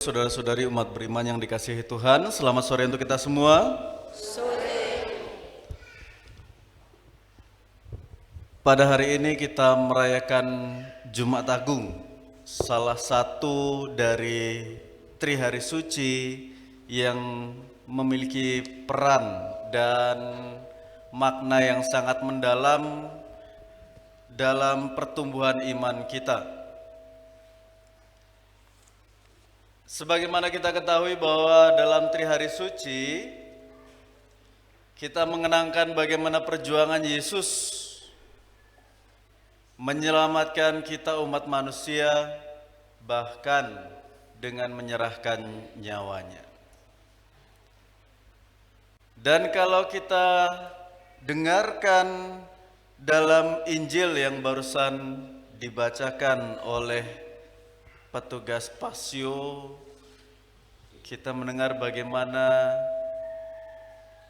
Saudara-saudari umat beriman yang dikasihi Tuhan, selamat sore untuk kita semua. Sore. Pada hari ini kita merayakan Jumat Agung, salah satu dari Trihari Suci yang memiliki peran dan makna yang sangat mendalam dalam pertumbuhan iman kita. Sebagaimana kita ketahui bahwa dalam Trihari Suci kita mengenangkan bagaimana perjuangan Yesus menyelamatkan kita umat manusia bahkan dengan menyerahkan nyawanya. Dan kalau kita dengarkan dalam Injil yang barusan dibacakan oleh petugas pasio, kita mendengar bagaimana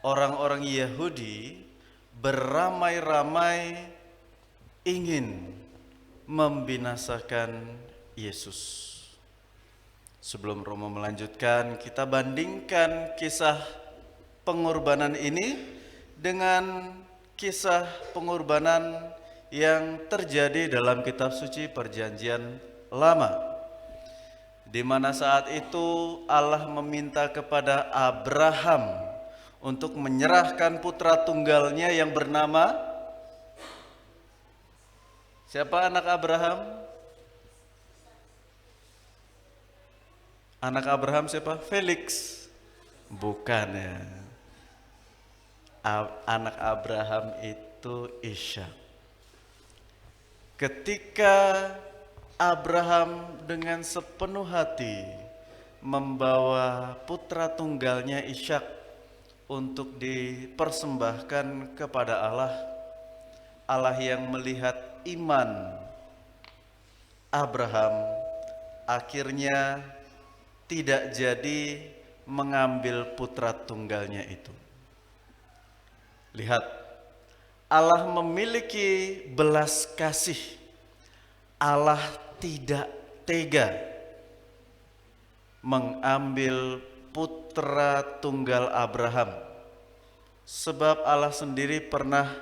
orang-orang Yahudi beramai-ramai ingin membinasakan Yesus. Sebelum Romo melanjutkan, kita bandingkan kisah pengorbanan ini dengan kisah pengorbanan yang terjadi dalam kitab suci Perjanjian Lama, di mana saat itu Allah meminta kepada Abraham untuk menyerahkan putra tunggalnya yang bernama, siapa anak Abraham? Anak Abraham siapa? Felix. Bukan ya. Anak Abraham itu Ishak. Ketika Abraham dengan sepenuh hati membawa putra tunggalnya Ishak untuk dipersembahkan kepada Allah, Allah yang melihat iman Abraham akhirnya tidak jadi mengambil putra tunggalnya itu. Lihat, Allah memiliki belas kasih. Allah tidak tega mengambil putra tunggal Abraham, sebab Allah sendiri pernah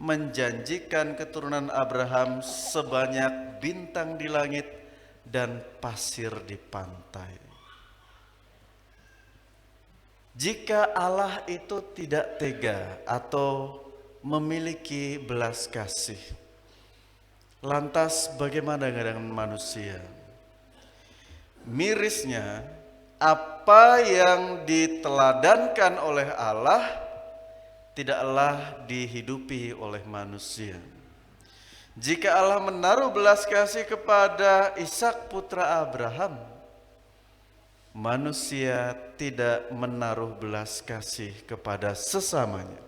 menjanjikan keturunan Abraham sebanyak bintang di langit dan pasir di pantai. Jika Allah itu tidak tega atau memiliki belas kasih, lantas bagaimana dengan manusia? Mirisnya, apa yang diteladankan oleh Allah tidaklah dihidupi oleh manusia. Jika Allah menaruh belas kasih kepada Ishak putra Abraham, manusia tidak menaruh belas kasih kepada sesamanya.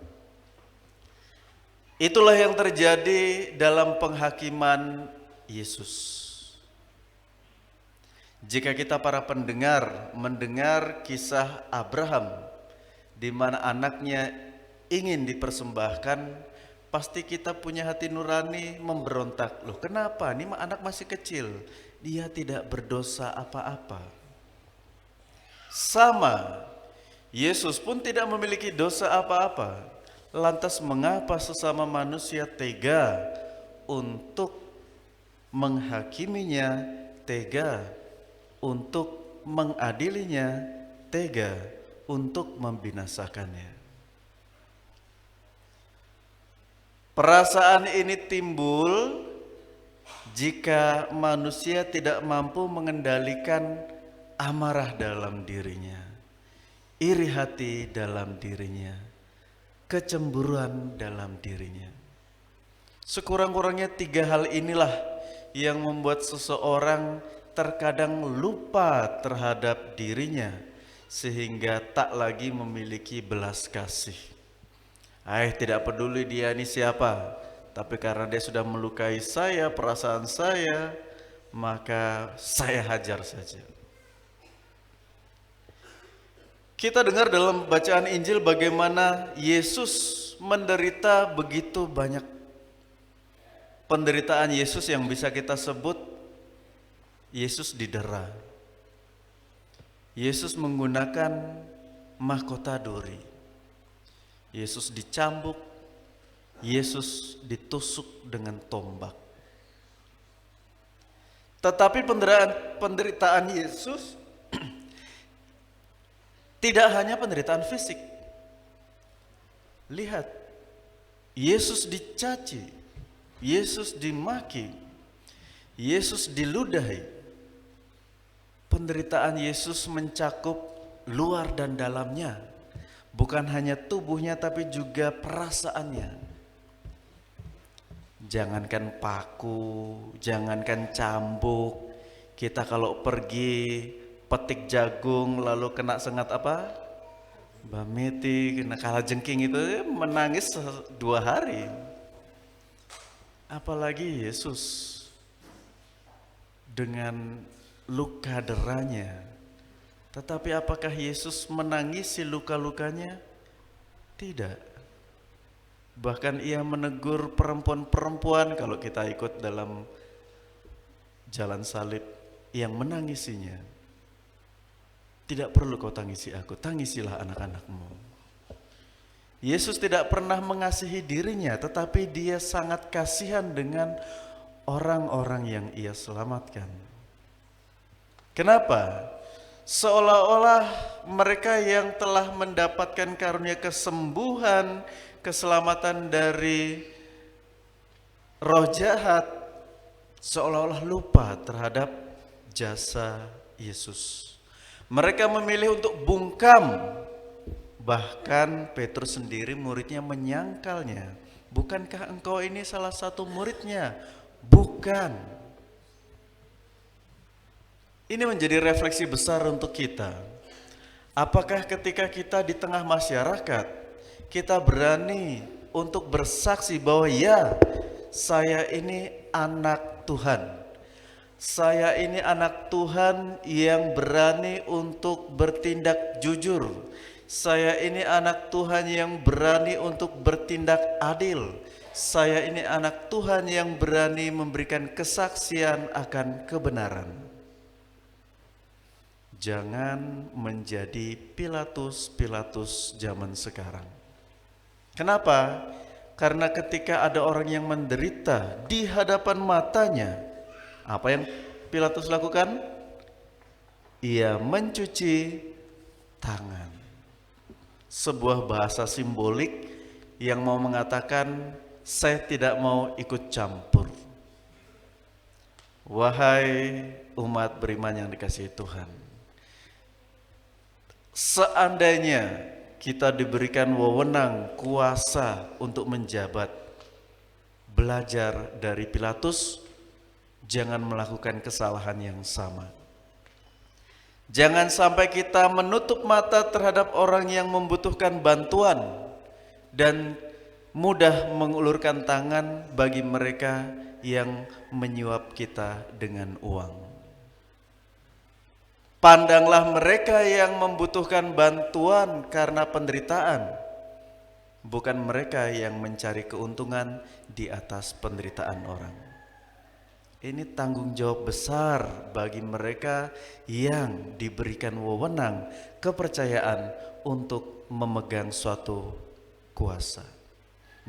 Itulah yang terjadi dalam penghakiman Yesus. Jika kita para pendengar mendengar kisah Abraham di mana anaknya ingin dipersembahkan, pasti kita punya hati nurani memberontak. Loh, kenapa? Ini anak masih kecil, dia tidak berdosa apa-apa. Sama, Yesus pun tidak memiliki dosa apa-apa. Lantas mengapa sesama manusia tega untuk menghakiminya, tega untuk mengadilinya, tega untuk membinasakannya? Perasaan ini timbul jika manusia tidak mampu mengendalikan amarah dalam dirinya, iri hati dalam dirinya, kecemburuan dalam dirinya. Sekurang-kurangnya 3 hal inilah yang membuat seseorang terkadang lupa terhadap dirinya sehingga tak lagi memiliki belas kasih. Tidak peduli dia ini siapa, tapi karena dia sudah melukai saya, perasaan saya, maka saya hajar saja. Kita dengar dalam bacaan Injil bagaimana Yesus menderita begitu banyak. Penderitaan Yesus yang bisa kita sebut Yesus didera. Yesus menggunakan mahkota duri. Yesus dicambuk, Yesus ditusuk dengan tombak. Tetapi penderitaan Yesus tidak hanya penderitaan fisik. Lihat, Yesus dicaci, Yesus dimaki, Yesus diludahi. Penderitaan Yesus mencakup luar dan dalamnya, bukan hanya tubuhnya tapi juga perasaannya. Jangankan paku, jangankan cambuk, kita kalau pergi petik jagung lalu kena sengat apa? Bameti, kena kalajengking itu menangis 2 hari. Apalagi Yesus dengan luka deranya. Tetapi apakah Yesus menangisi luka-lukanya? Tidak. Bahkan ia menegur perempuan-perempuan kalau kita ikut dalam jalan salib yang menangisinya. Tidak perlu kau tangisi aku, tangisilah anak-anakmu. Yesus tidak pernah mengasihi dirinya, tetapi dia sangat kasihan dengan orang-orang yang ia selamatkan. Kenapa? Seolah-olah mereka yang telah mendapatkan karunia kesembuhan, keselamatan dari roh jahat, seolah-olah lupa terhadap jasa Yesus. Mereka memilih untuk bungkam. Bahkan Petrus sendiri muridnya menyangkalnya. Bukankah engkau ini salah satu muridnya? Bukan. Ini menjadi refleksi besar untuk kita. Apakah ketika kita di tengah masyarakat, kita berani untuk bersaksi bahwa ya, saya ini anak Tuhan. Saya ini anak Tuhan yang berani untuk bertindak jujur. Saya ini anak Tuhan yang berani untuk bertindak adil. Saya ini anak Tuhan yang berani memberikan kesaksian akan kebenaran. Jangan menjadi Pilatus zaman sekarang. Kenapa? Karena ketika ada orang yang menderita di hadapan matanya, apa yang Pilatus lakukan? Ia mencuci tangan. Sebuah bahasa simbolik yang mau mengatakan, saya tidak mau ikut campur. Wahai umat beriman yang dikasihi Tuhan, seandainya kita diberikan wewenang, kuasa untuk menjabat, belajar dari Pilatus, jangan melakukan kesalahan yang sama. Jangan sampai kita menutup mata terhadap orang yang membutuhkan bantuan dan mudah mengulurkan tangan bagi mereka yang menyuap kita dengan uang. Pandanglah mereka yang membutuhkan bantuan karena penderitaan, bukan mereka yang mencari keuntungan di atas penderitaan orang. Ini tanggung jawab besar bagi mereka yang diberikan wewenang, kepercayaan untuk memegang suatu kuasa.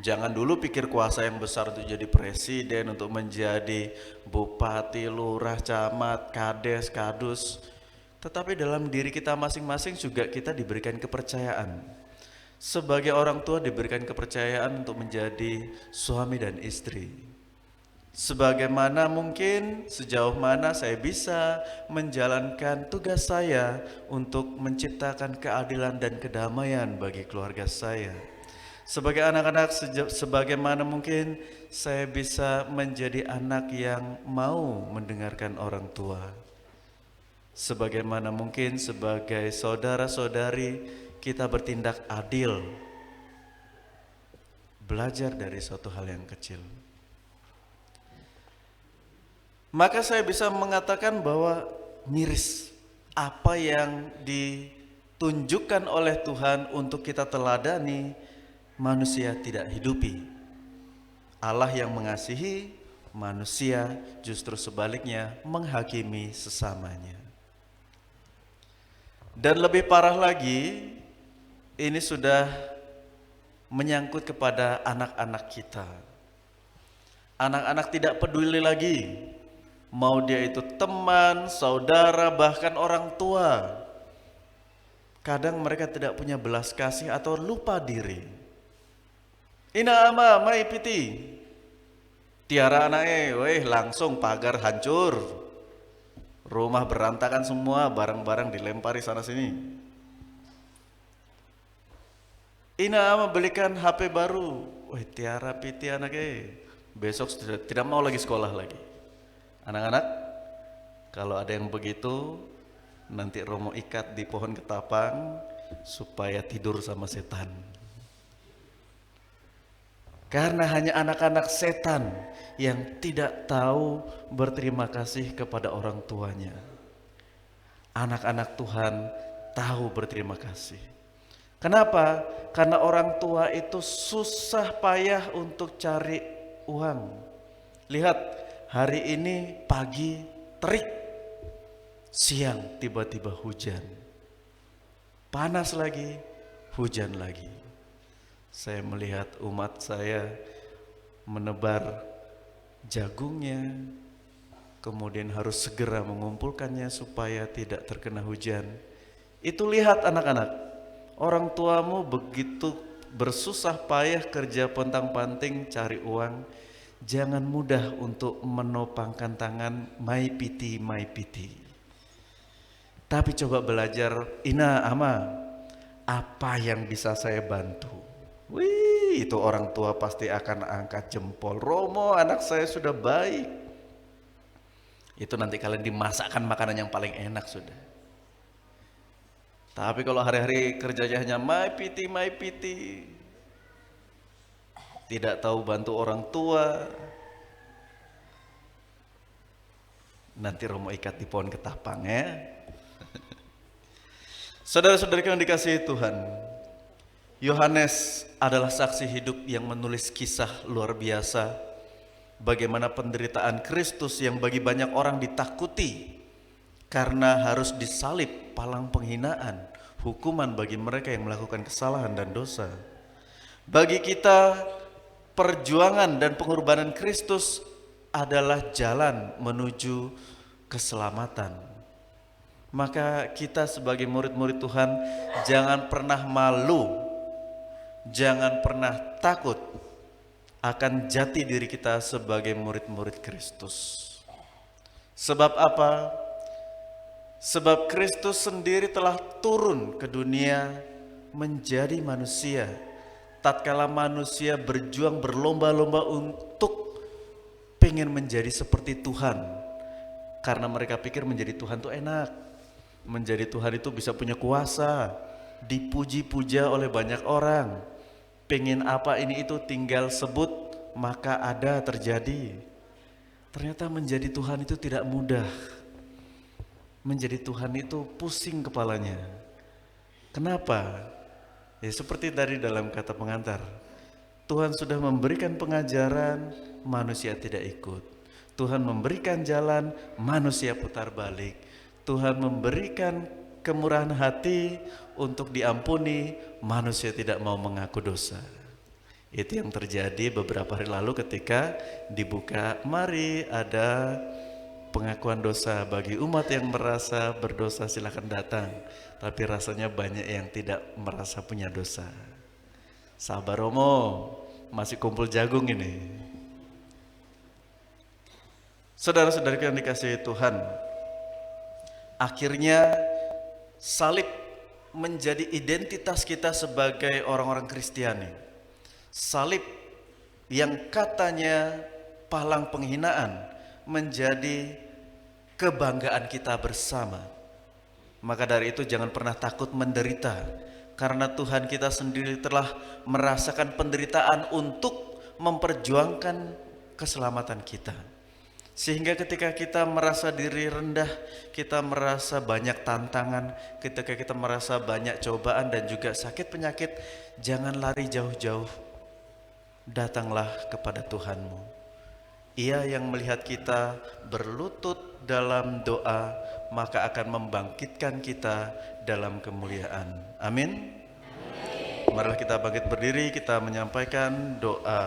Jangan dulu pikir kuasa yang besar untuk jadi presiden, untuk menjadi bupati, lurah, camat, kades, kadus. Tetapi dalam diri kita masing-masing juga kita diberikan kepercayaan. Sebagai orang tua diberikan kepercayaan untuk menjadi suami dan istri. Sebagaimana mungkin, sejauh mana saya bisa menjalankan tugas saya untuk menciptakan keadilan dan kedamaian bagi keluarga saya. Sebagai anak-anak, sebagaimana mungkin saya bisa menjadi anak yang mau mendengarkan orang tua. Sebagaimana mungkin sebagai saudara-saudari kita bertindak adil. Belajar dari suatu hal yang kecil. Maka saya bisa mengatakan bahwa miris apa yang ditunjukkan oleh Tuhan untuk kita teladani, manusia tidak hidupi. Allah yang mengasihi, manusia justru sebaliknya menghakimi sesamanya. Dan lebih parah lagi, ini sudah menyangkut kepada anak-anak kita. Anak-anak tidak peduli lagi, mau dia itu teman, saudara, bahkan orang tua. Kadang mereka tidak punya belas kasih atau lupa diri. Ina ama mai piti. Tiara anake, weh langsung pagar hancur. Rumah berantakan semua, barang-barang dilempari sana sini. Ina ama belikan HP baru. Weh Tiara piti anake. Besok sudah tidak mau lagi sekolah lagi. Anak-anak, kalau ada yang begitu, nanti Romo ikat di pohon ketapang supaya tidur sama setan. Karena hanya anak-anak setan yang tidak tahu berterima kasih kepada orang tuanya. Anak-anak Tuhan tahu berterima kasih. Kenapa? Karena orang tua itu susah payah untuk cari uang. Lihat, hari ini pagi terik, siang tiba-tiba hujan, panas lagi, hujan lagi. Saya melihat umat saya menebar jagungnya, kemudian harus segera mengumpulkannya supaya tidak terkena hujan. Itu lihat anak-anak, orang tuamu begitu bersusah payah kerja pontang-panting cari uang, jangan mudah untuk menopangkan tangan mai piti. Tapi coba belajar, Ina ama, apa yang bisa saya bantu? Wih, itu orang tua pasti akan angkat jempol. Romo, anak saya sudah baik. Itu nanti kalian dimasakkan makanan yang paling enak sudah. Tapi kalau hari-hari kerjanya hanya mai piti, tidak tahu bantu orang tua, nanti Romo ikat di pohon ketapang ya. Saudara-saudari yang dikasihi Tuhan, Yohanes adalah saksi hidup yang menulis kisah luar biasa bagaimana penderitaan Kristus yang bagi banyak orang ditakuti karena harus disalib, palang penghinaan, hukuman bagi mereka yang melakukan kesalahan dan dosa. Bagi kita, perjuangan dan pengorbanan Kristus adalah jalan menuju keselamatan. Maka kita sebagai murid-murid Tuhan jangan pernah malu, jangan pernah takut akan jati diri kita sebagai murid-murid Kristus. Sebab apa? Sebab Kristus sendiri telah turun ke dunia menjadi manusia. Tatkala manusia berjuang berlomba-lomba untuk pengen menjadi seperti Tuhan. Karena mereka pikir menjadi Tuhan itu enak. Menjadi Tuhan itu bisa punya kuasa, dipuji-puja oleh banyak orang. Pengen apa ini itu tinggal sebut maka ada terjadi. Ternyata menjadi Tuhan itu tidak mudah. Menjadi Tuhan itu pusing kepalanya. Kenapa? Ya seperti tadi dalam kata pengantar, Tuhan sudah memberikan pengajaran, manusia tidak ikut. Tuhan memberikan jalan, manusia putar balik. Tuhan memberikan kemurahan hati untuk diampuni, manusia tidak mau mengaku dosa. Itu yang terjadi beberapa hari lalu ketika dibuka, mari ada pengakuan dosa bagi umat yang merasa berdosa, silakan datang. Tapi rasanya banyak yang tidak merasa punya dosa. Sabar Romo, masih kumpul jagung ini. Saudara-saudari yang dikasihi Tuhan, akhirnya salib menjadi identitas kita sebagai orang-orang Kristiani. Salib yang katanya palang penghinaan menjadi kebanggaan kita bersama. Maka dari itu jangan pernah takut menderita, karena Tuhan kita sendiri telah merasakan penderitaan untuk memperjuangkan keselamatan kita. Sehingga ketika kita merasa diri rendah, kita merasa banyak tantangan, ketika kita merasa banyak cobaan dan juga sakit penyakit, jangan lari jauh-jauh. Datanglah kepada Tuhanmu. Ia yang melihat kita berlutut dalam doa, maka akan membangkitkan kita dalam kemuliaan. Amin. Marilah kita bangkit berdiri, kita menyampaikan doa.